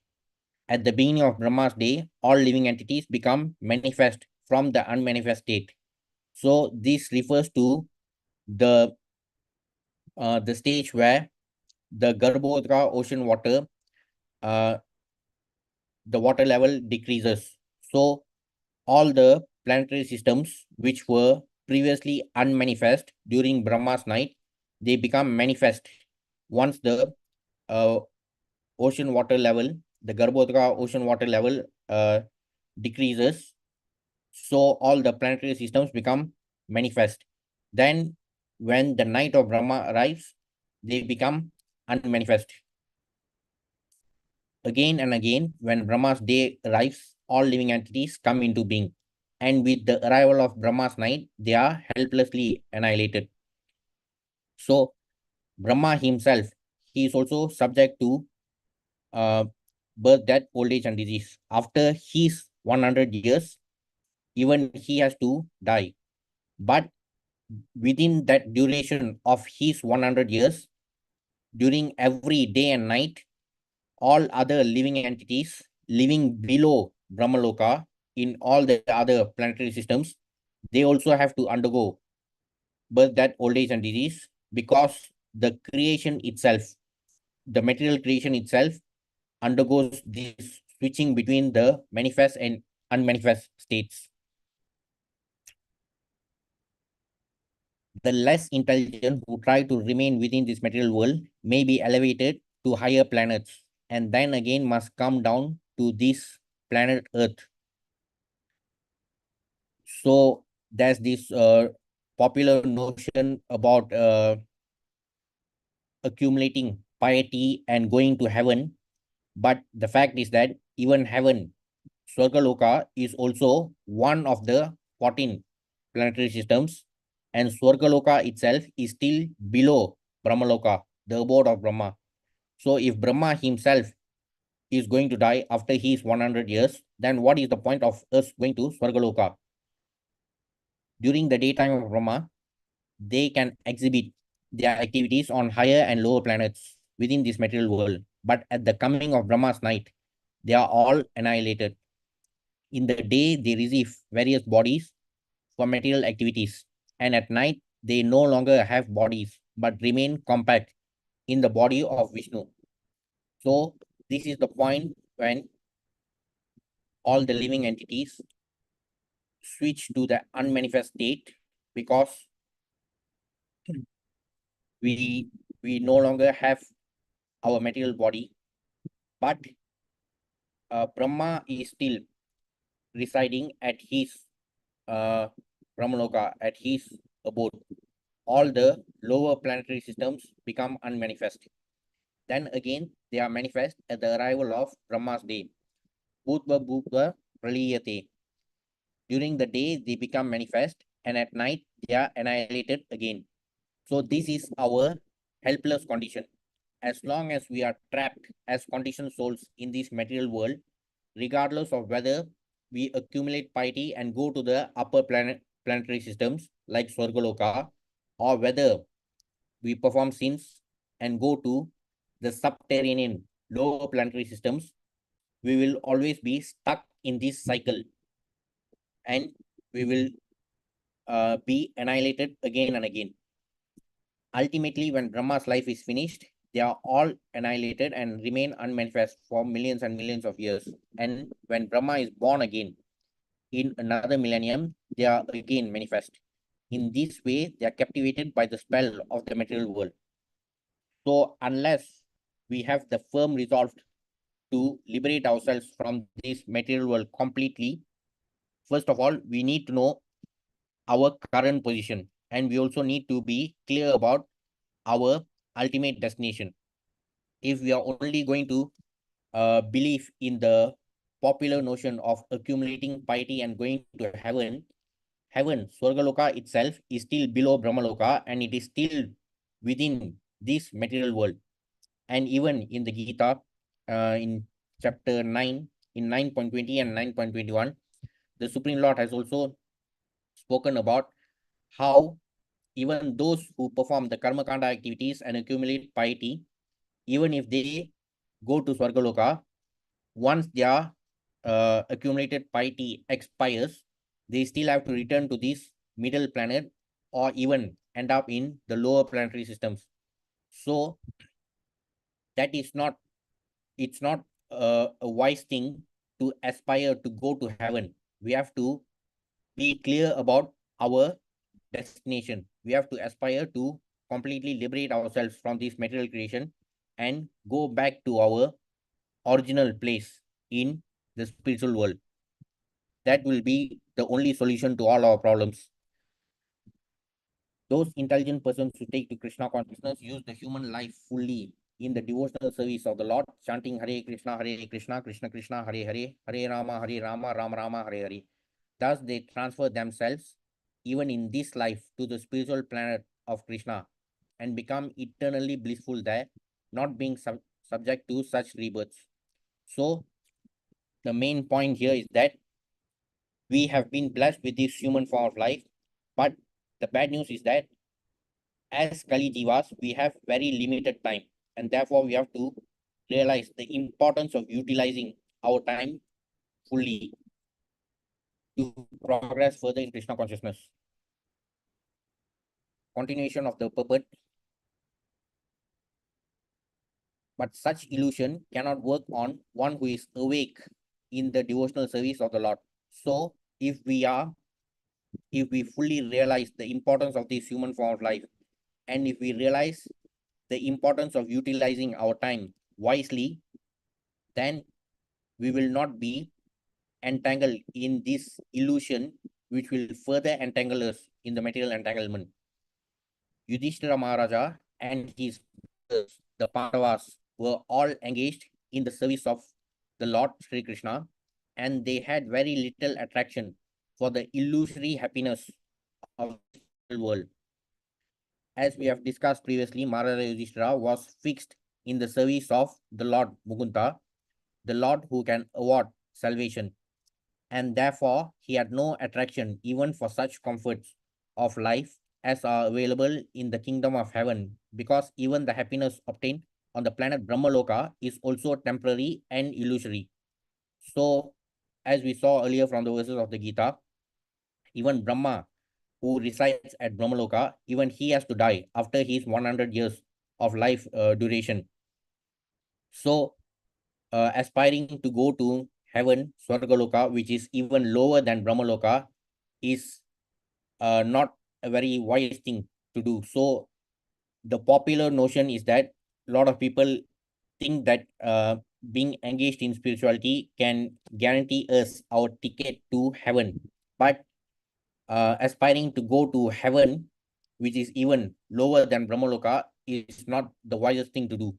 At the beginning of Brahma's day, all living entities become manifest from the unmanifest state. So this refers to the stage where the Garbhodra ocean water, the water level decreases. So all the planetary systems which were previously unmanifest during Brahma's night, they become manifest once the uh, ocean water level, the Garbhodra ocean water level decreases. So all the planetary systems become manifest. Then when the night of Brahma arrives, they become unmanifest. Again and again, when Brahma's day arrives, all living entities come into being. And with the arrival of Brahma's night, they are helplessly annihilated. So Brahma himself, he is also subject to uh, birth, death, old age, and disease. After his 100 years, even he has to die. But within that duration of his 100 years, during every day and night, all other living entities living below Brahmaloka in all the other planetary systems, they also have to undergo birth, death, old age, and disease, because the creation itself, the material creation itself, undergoes this switching between the manifest and unmanifest states. The less intelligent who try to remain within this material world may be elevated to higher planets, and then again must come down to this planet Earth. So there's this popular notion about accumulating piety and going to heaven. But the fact is that even heaven, Swargaloka, is also one of the 14 planetary systems, and Swargaloka itself is still below Brahmaloka, the abode of Brahma. So if Brahma himself is going to die after his 100 years, then what is the point of us going to Swargaloka? During the daytime of Brahma, they can exhibit their activities on higher and lower planets within this material world. But at the coming of Brahma's night, they are all annihilated. In the day, they receive various bodies for material activities, and at night, they no longer have bodies but remain compact in the body of Vishnu. So, this is the point when all the living entities switch to the unmanifest state, because we no longer have our material body, but Brahma is still residing at his Brahmaloka, at his abode. All the lower planetary systems become unmanifest. Then again, they are manifest at the arrival of Brahma's day. Bhutva Bhutva Praliyate. During the day, they become manifest, and at night, they are annihilated again. So this is our helpless condition. As long as we are trapped as conditioned souls in this material world, regardless of whether we accumulate piety and go to the upper planetary systems like Swargaloka, or whether we perform sins and go to the subterranean lower planetary systems, we will always be stuck in this cycle, and we will be annihilated again and again. Ultimately, when Brahma's life is finished, they are all annihilated and remain unmanifest for millions and millions of years. And when Brahma is born again in another millennium, they are again manifest. In this way, they are captivated by the spell of the material world. So unless we have the firm resolve to liberate ourselves from this material world completely, first of all, we need to know our current position, and we also need to be clear about our ultimate destination. If we are only going to believe in the popular notion of accumulating piety and going to heaven, Swargaloka itself is still below Brahmaloka, and it is still within this material world. And even in the Gita, in chapter 9, in 9.20 and 9.21, the Supreme Lord has also spoken about how even those who perform the karma kanda activities and accumulate piety, even if they go to Swargaloka, once their accumulated piety expires, they still have to return to this middle planet, or even end up in the lower planetary systems. So that is not, it's not a wise thing to aspire to go to heaven. We have to be clear about our destination. We have to aspire to completely liberate ourselves from this material creation and go back to our original place in the spiritual world. That will be the only solution to all our problems. Those intelligent persons who take to Krishna consciousness use the human life fully in the devotional service of the Lord, chanting Hare Krishna, Krishna Krishna, Hare Hare, Hare Rama, Rama Rama, Hare Hare. Thus, they transfer themselves, even in this life, to the spiritual planet of Krishna and become eternally blissful there, not being subject to such rebirths. So, the main point here is that we have been blessed with this human form of life, but the bad news is that as Kali Jivas, we have very limited time, and therefore we have to realize the importance of utilizing our time fully to progress further in Krishna consciousness. Continuation of the purport. But such illusion cannot work on one who is awake in the devotional service of the Lord. So if we fully realize the importance of this human form of life, and if we realize the importance of utilizing our time wisely, then we will not be entangled in this illusion, which will further entangle us in the material entanglement. Yudhishthira Maharaja and his brothers, the Pandavas, were all engaged in the service of the Lord Sri Krishna, and they had very little attraction for the illusory happiness of the world. As we have discussed previously, Maharaja Yudhishthira was fixed in the service of the Lord Mukunda, the Lord who can award salvation. and therefore he had no attraction even for such comforts of life as are available in the kingdom of heaven, because even the happiness obtained on the planet Brahmaloka is also temporary and illusory. So, as we saw earlier from the verses of the Gita, even Brahma, who resides at Brahmaloka, even he has to die after his 100 years of life duration. So, aspiring to go to heaven, Swargaloka, which is even lower than Brahmaloka, is not a very wise thing to do. So, the popular notion is that a lot of people think that being engaged in spirituality can guarantee us our ticket to heaven. But aspiring to go to heaven, which is even lower than Brahmaloka, is not the wisest thing to do.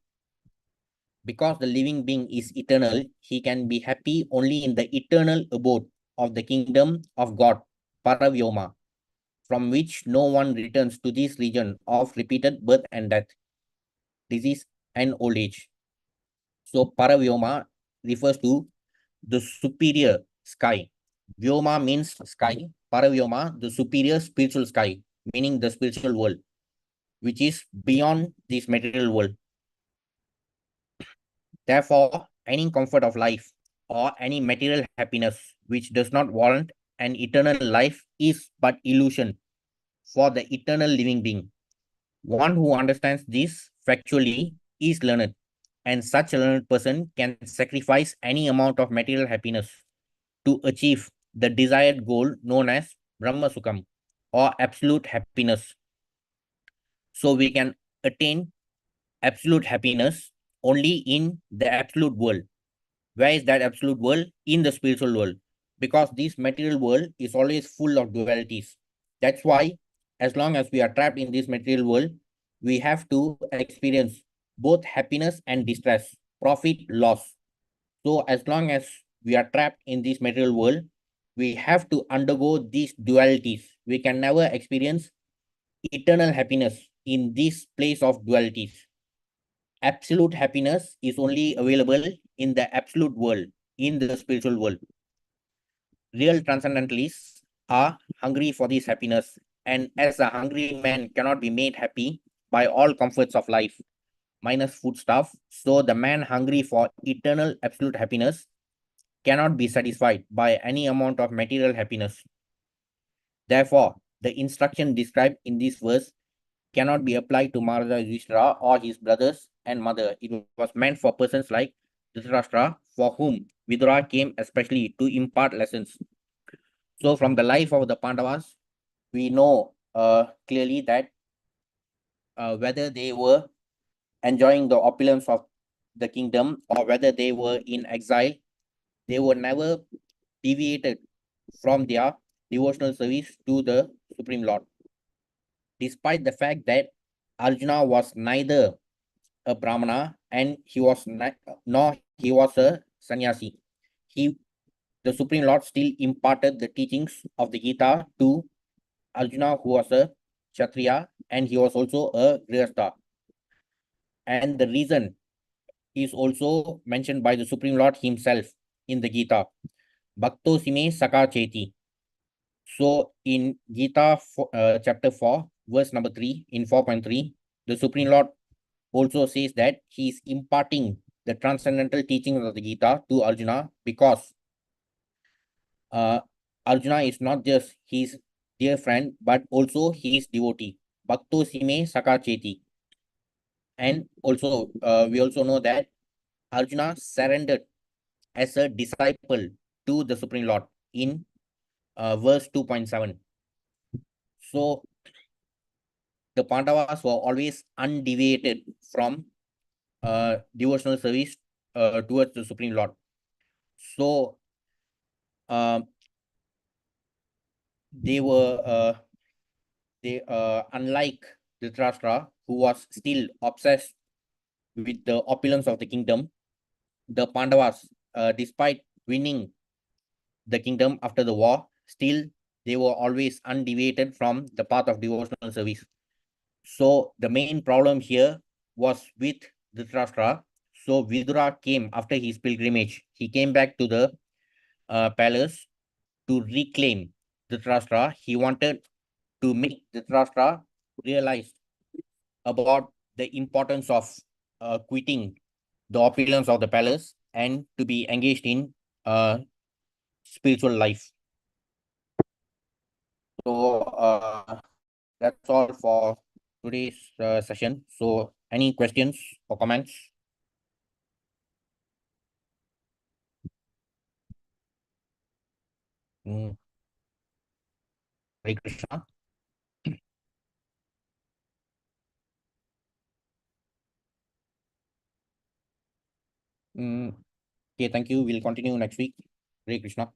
Because the living being is eternal, he can be happy only in the eternal abode of the kingdom of God, Paravyoma, from which no one returns to this region of repeated birth and death, disease and old age. So Paravyoma refers to the superior sky. Vyoma means sky. Paravyoma, the superior spiritual sky, meaning the spiritual world, which is beyond this material world. Therefore, any comfort of life or any material happiness which does not warrant an eternal life is but illusion for the eternal living being. One who understands this factually is learned, and such a learned person can sacrifice any amount of material happiness to achieve the desired goal known as Brahma Sukham or absolute happiness. So we can attain absolute happiness only in the absolute world. Where is that absolute world? In the spiritual world. Because this material world is always full of dualities. That's why, as long as we are trapped in this material world, we have to experience both happiness and distress, profit, loss. So, as long as we are trapped in this material world, we have to undergo these dualities. We can never experience eternal happiness in this place of dualities. Absolute happiness is only available in the absolute world, in the spiritual world. Real transcendentalists are hungry for this happiness, and as a hungry man cannot be made happy by all comforts of life, minus foodstuff, so the man hungry for eternal absolute happiness cannot be satisfied by any amount of material happiness. Therefore, the instruction described in this verse cannot be applied to Maharaja Yudhishthira or his brothers and mother. It was meant for persons like Dhritarashtra, for whom Vidura came especially to impart lessons. So, from the life of the Pandavas, we know clearly that whether they were enjoying the opulence of the kingdom or whether they were in exile, they were never deviated from their devotional service to the Supreme Lord. Despite the fact that Arjuna was neither a Brahmana and he was nor he was a sannyasi, he the Supreme Lord still imparted the teachings of the Gita to Arjuna, who was a Kshatriya, and he was also a Grihastha. And the reason is also mentioned by the Supreme Lord himself in the Gita. Bhakto Sime Saka Cheti. So in Gita chapter 4, verse number 3, in 4.3, the Supreme Lord also says that he is imparting the transcendental teachings of the Gita to Arjuna because uh, Arjuna is not just his dear friend, but also his devotee. Bhakto Sime Saka Cheti. And also, we also know that Arjuna surrendered as a disciple to the Supreme Lord in verse 2.7. So, the Pandavas were always undeviated from devotional service towards the Supreme Lord. So, uh, they were unlike Dhritarashtra, who was still obsessed with the opulence of the kingdom. The Pandavas, despite winning the kingdom after the war, still they were always undeviated from the path of devotional service. So the main problem here was with Dhritarashtra. So Vidura came after his pilgrimage. He came back to the palace to reclaim Dhritarashtra. He wanted to make Dhritarashtra realize about the importance of quitting the opulence of the palace and to be engaged in spiritual life. So that's all for today's session. So any questions or comments? Hare Krishna. Okay, thank you. We'll continue next week. Hare Krishna.